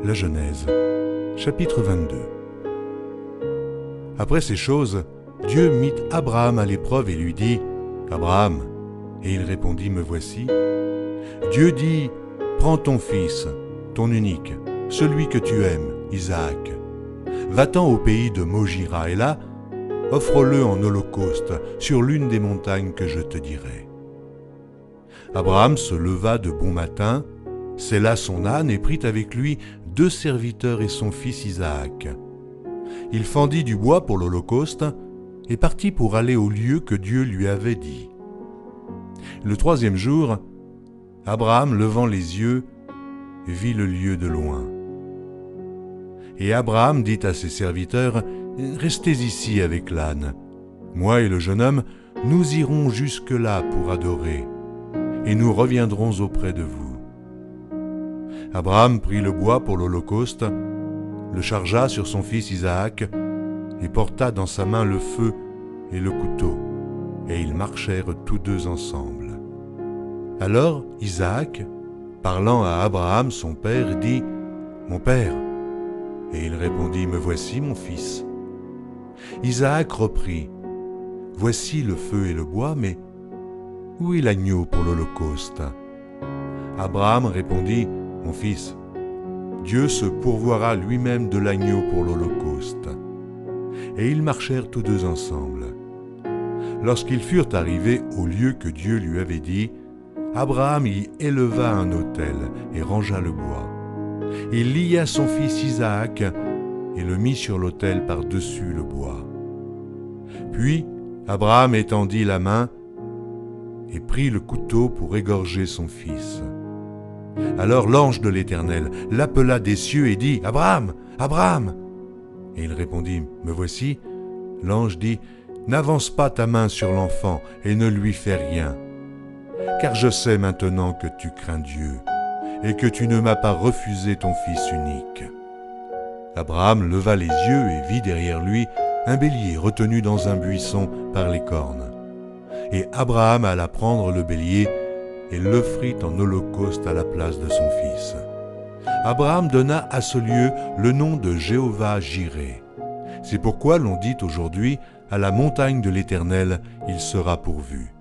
La Genèse, chapitre 22. Après ces choses, Dieu mit Abraham à l'épreuve et lui dit « Abraham » et il répondit « Me voici ». Dieu dit « Prends ton fils, ton unique, celui que tu aimes, Isaac. Va-t'en au pays de Mojira et là, offre-le en holocauste sur l'une des montagnes que je te dirai. » Abraham se leva de bon matin, sella son âne et prit avec lui 2 serviteurs et son fils Isaac. Il fendit du bois pour l'holocauste et partit pour aller au lieu que Dieu lui avait dit. Le 3e jour, Abraham, levant les yeux, vit le lieu de loin. Et Abraham dit à ses serviteurs, « Restez ici avec l'âne. Moi et le jeune homme, nous irons jusque-là pour adorer, et nous reviendrons auprès de vous. » Abraham prit le bois pour l'holocauste, le chargea sur son fils Isaac, et porta dans sa main le feu et le couteau, et ils marchèrent tous 2 ensemble. Alors Isaac, parlant à Abraham son père, dit « Mon père » et il répondit « Me voici, mon fils. » Isaac reprit « Voici le feu et le bois, mais où est l'agneau pour l'holocauste » Abraham répondit « Mon fils, Dieu se pourvoira lui-même de l'agneau pour l'holocauste. » Et ils marchèrent tous 2 ensemble. Lorsqu'ils furent arrivés au lieu que Dieu lui avait dit, Abraham y éleva un autel et rangea le bois. Il lia son fils Isaac et le mit sur l'autel par-dessus le bois. Puis Abraham étendit la main et prit le couteau pour égorger son fils. Alors l'ange de l'Éternel l'appela des cieux et dit « Abraham, Abraham !» Et il répondit « Me voici ». L'ange dit « N'avance pas ta main sur l'enfant et ne lui fais rien, car je sais maintenant que tu crains Dieu et que tu ne m'as pas refusé ton fils unique. » Abraham leva les yeux et vit derrière lui un bélier retenu dans un buisson par les cornes. Et Abraham alla prendre le bélier et l'offrit en holocauste à la place de son fils. Abraham donna à ce lieu le nom de Jéhovah-Jiré. C'est pourquoi l'on dit aujourd'hui, à la montagne de l'Éternel, il sera pourvu.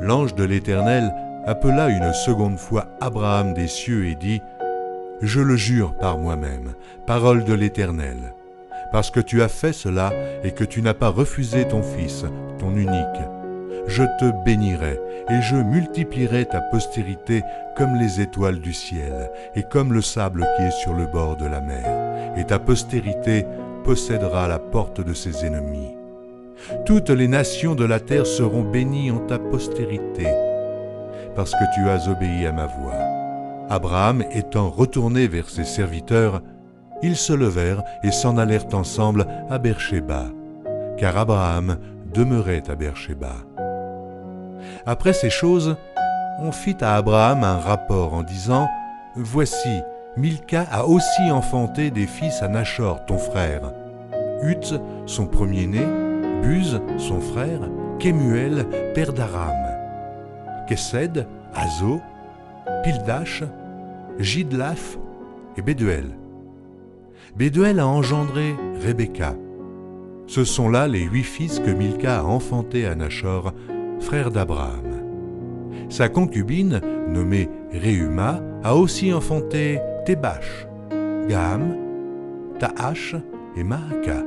L'ange de l'Éternel appela une seconde fois Abraham des cieux et dit, « Je le jure par moi-même, parole de l'Éternel, parce que tu as fait cela et que tu n'as pas refusé ton fils, ton unique, je te bénirai et je multiplierai ta postérité comme les étoiles du ciel et comme le sable qui est sur le bord de la mer, et ta postérité possédera la porte de ses ennemis. Toutes les nations de la terre seront bénies en ta postérité, parce que tu as obéi à ma voix. » Abraham étant retourné vers ses serviteurs, ils se levèrent et s'en allèrent ensemble à Beer-Shéba, car Abraham demeurait à Beer-Shéba. Après ces choses, on fit à Abraham un rapport en disant « Voici, Milca a aussi enfanté des fils à Nachor, ton frère, Uth, son premier-né, Buz, son frère, Kemuel, père d'Aram, Kesed, Azo, Pildash, Jidlaph et Béduel. Béduel a engendré Rebecca. Ce sont là les 8 fils que Milca a enfantés à Nachor, frère d'Abraham. Sa concubine, nommée Réhuma, a aussi enfanté Tébash, Gaham, Tahash et Maaka.